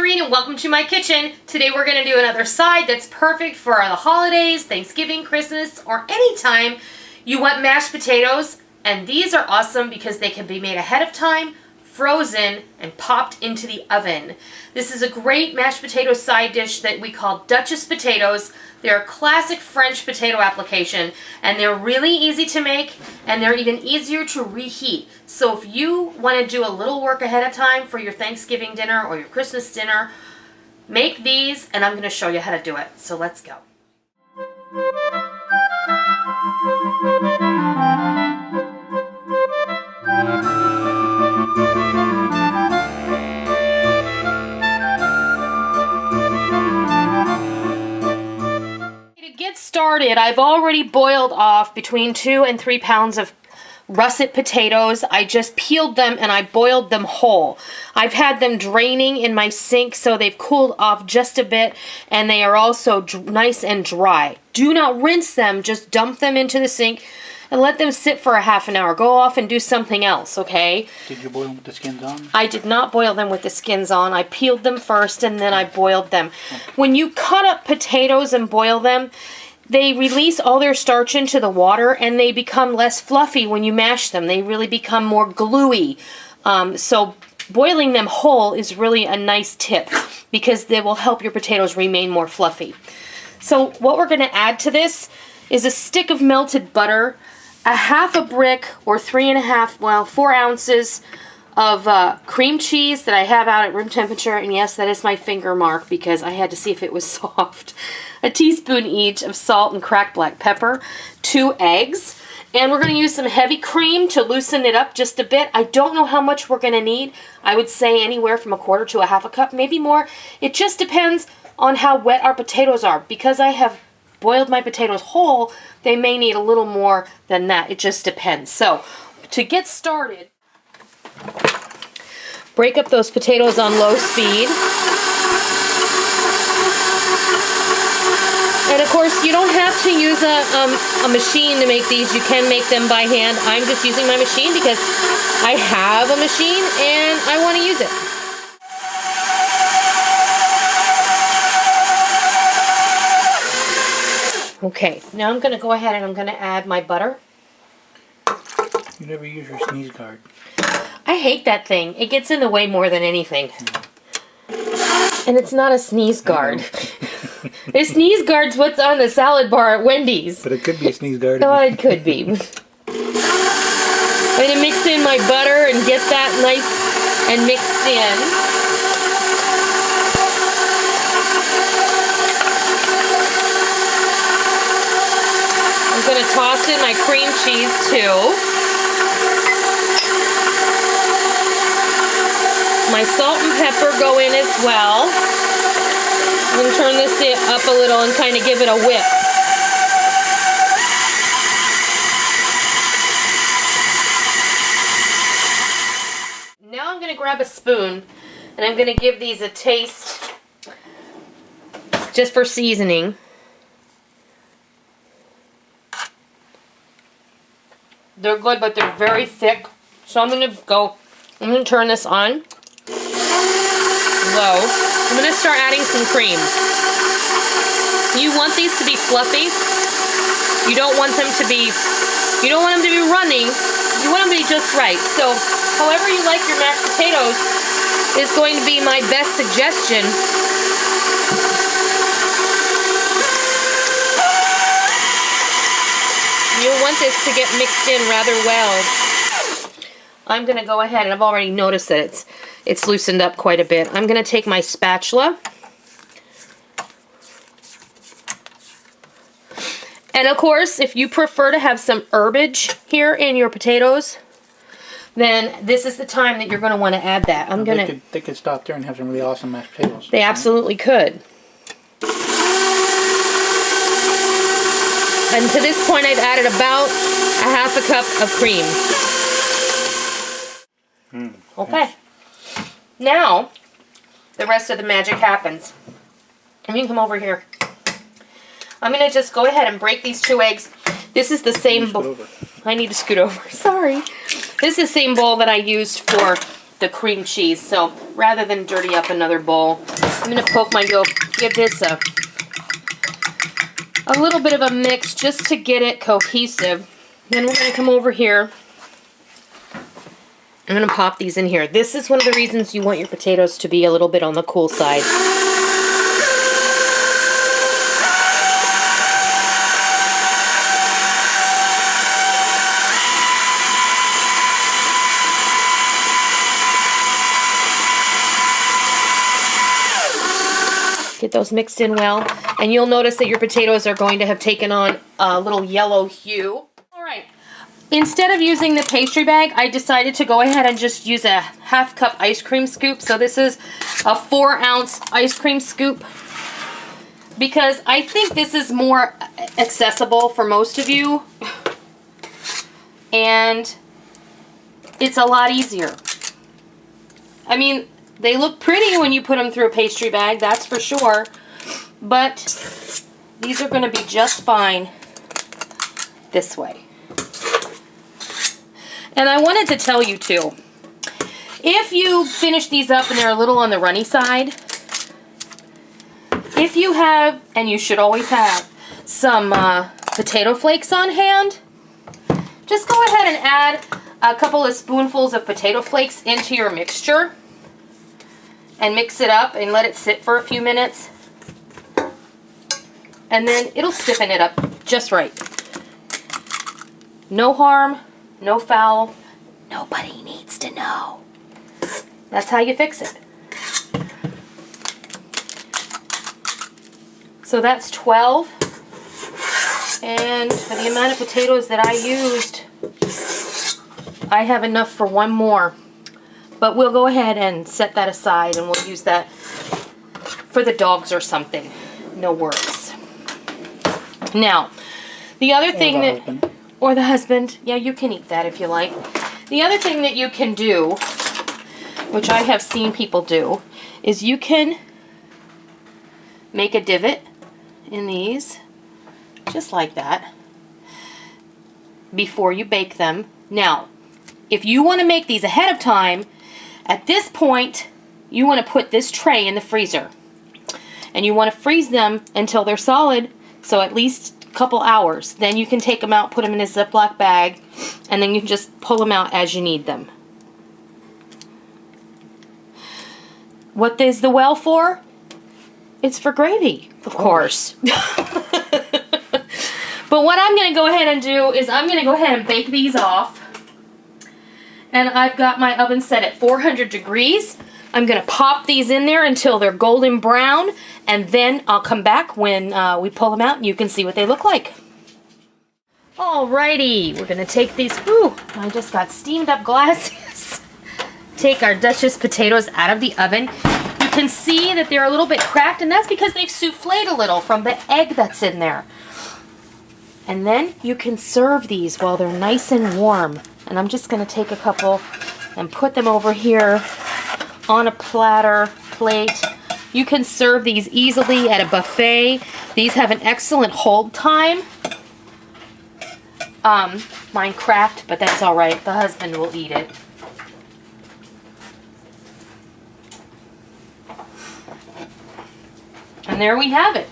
Noreen and welcome to my kitchen. Today we're going to do another side that's perfect for the holidays, Thanksgiving, Christmas, or any time you want mashed potatoes. And these are awesome because they can be made ahead of time, frozen, and popped into the oven. This is a great mashed potato side dish that we call Duchess Potatoes. They're a classic French potato application, and they're really easy to make, and they're even easier to reheat. So if you want to do a little work ahead of time for your Thanksgiving dinner or your Christmas dinner, make these, and I'm going to show you how to do it. So let's go. To get started, I've already boiled off between 2 and 3 pounds of russet potatoes. I just peeled them and I boiled them whole. I've had them draining in my sink so they've cooled off just a bit, and they are also nice and dry. Do not rinse them, just dump them into the sink and let them sit for a half an hour. Go off and do something else, okay? Did you boil them with the skins on? I did not boil them with the skins on. I peeled them first and then I boiled them. When you cut up potatoes and boil them, they release all their starch into the water and they become less fluffy when you mash them. They really become more gluey. So boiling them whole is really a nice tip because they will help your potatoes remain more fluffy. So what we're going to add to this is a stick of melted butter, a half a brick or 4 ounces of cream cheese that I have out at room temperature, and yes, that is my finger mark because I had to see if it was soft. A teaspoon each of salt and cracked black pepper, 2 eggs, and we're going to use some heavy cream to loosen it up just a bit. I don't know how much we're going to need. I would say anywhere from 1/4 to 1/2 cup, maybe more. It just depends on how wet our potatoes are. Because I have boiled my potatoes whole, they may need a little more than that. It just depends. So, to get started, break up those potatoes on low speed. And of course, you don't have to use a machine to make these. You can make them by hand. I'm just using my machine because I have a machine and I want to use it. Okay, now I'm going to go ahead and I'm going to add my butter. You never use your sneeze guard. I hate that thing. It gets in the way more than anything. And it's not a sneeze guard. A sneeze guard's what's on the salad bar at Wendy's. But it could be a sneeze guard. Oh, it could be. I'm going to mix in my butter and get that nice and mixed in. I'm going to toss in my cream cheese too. My salt and pepper go in as well. I'm going to turn this up a little and kind of give it a whip. Now I'm going to grab a spoon and I'm going to give these a taste just for seasoning. They're good, but they're very thick. So I'm going to turn this on low. I'm going to start adding some cream. You want these to be fluffy. You don't want them to be running. You want them to be just right. So, however you like your mashed potatoes is going to be my best suggestion. You'll want this to get mixed in rather well. I'm going to go ahead, and I've already noticed that it's loosened up quite a bit. I'm going to take my spatula. And of course, if you prefer to have some herbage here in your potatoes, then this is the time that you're going to want to add that. They could stop there and have some really awesome mashed potatoes. They absolutely could. And to this point, I've added about 1/2 cup of cream. Okay. Now, the rest of the magic happens. You can come over here. I'm going to just go ahead and break these 2 eggs. This is the same bowl. I need to scoot over. Sorry. This is the same bowl that I used for the cream cheese. So rather than dirty up another bowl, I'm going to poke my yolk, give this a little bit of a mix just to get it cohesive. Then we're going to come over here. I'm going to pop these in here. This is one of the reasons you want your potatoes to be a little bit on the cool side. Get those mixed in well, and you'll notice that your potatoes are going to have taken on a little yellow hue. All right, instead of using the pastry bag, I decided to go ahead and just use a 1/2 cup ice cream scoop. So this is a 4-ounce ice cream scoop, because I think this is more accessible for most of you, and it's a lot easier. I mean, they look pretty when you put them through a pastry bag, that's for sure. But these are going to be just fine this way. And I wanted to tell you too, if you finish these up and they're a little on the runny side, if you have, and you should always have, some potato flakes on hand, just go ahead and add a couple of spoonfuls of potato flakes into your mixture. And mix it up and let it sit for a few minutes. And then it'll stiffen it up just right. No harm, no foul. Nobody needs to know. That's how you fix it. So that's 12. And for the amount of potatoes that I used, I have enough for one more. But we'll go ahead and set that aside, and we'll use that for the dogs or something. No worries. Now, the other thing that... Or the husband. Yeah, you can eat that if you like. The other thing that you can do, which I have seen people do, is you can make a divot in these, just like that, before you bake them. Now, if you want to make these ahead of time, at this point, you want to put this tray in the freezer. And you want to freeze them until they're solid, so at least a couple hours. Then you can take them out, put them in a Ziploc bag, and then you can just pull them out as you need them. What is the well for? It's for gravy, of course. But what I'm going to go ahead and do is I'm going to go ahead and bake these off. And I've got my oven set at 400 degrees. I'm going to pop these in there until they're golden brown, and then I'll come back when we pull them out and you can see what they look like. Alrighty, we're going to take these, I just got steamed up glasses. Take our Duchess potatoes out of the oven. You can see that they're a little bit cracked, and that's because they've souffled a little from the egg that's in there. And then you can serve these while they're nice and warm. And I'm just going to take a couple and put them over here on a plate. You can serve these easily at a buffet. These have an excellent hold time. Mine cracked, but that's all right. The husband will eat it. And there we have it.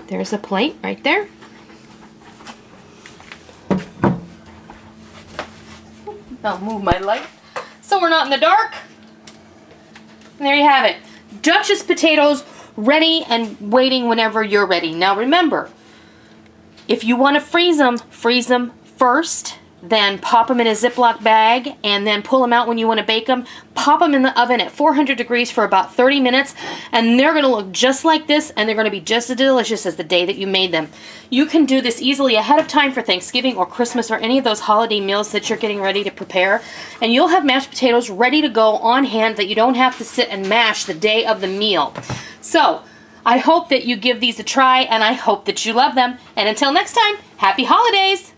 There's a plate right there. I'll move my light so we're not in the dark. And there you have it. Duchess potatoes ready and waiting whenever you're ready. Now remember, if you want to freeze them first, then pop them in a Ziploc bag, and then pull them out when you want to bake them. Pop them in the oven at 400 degrees for about 30 minutes, and they're going to look just like this, and they're going to be just as delicious as the day that you made them. You can do this easily ahead of time for Thanksgiving or Christmas or any of those holiday meals that you're getting ready to prepare, and you'll have mashed potatoes ready to go on hand that you don't have to sit and mash the day of the meal. So, I hope that you give these a try, and I hope that you love them. And until next time, happy holidays!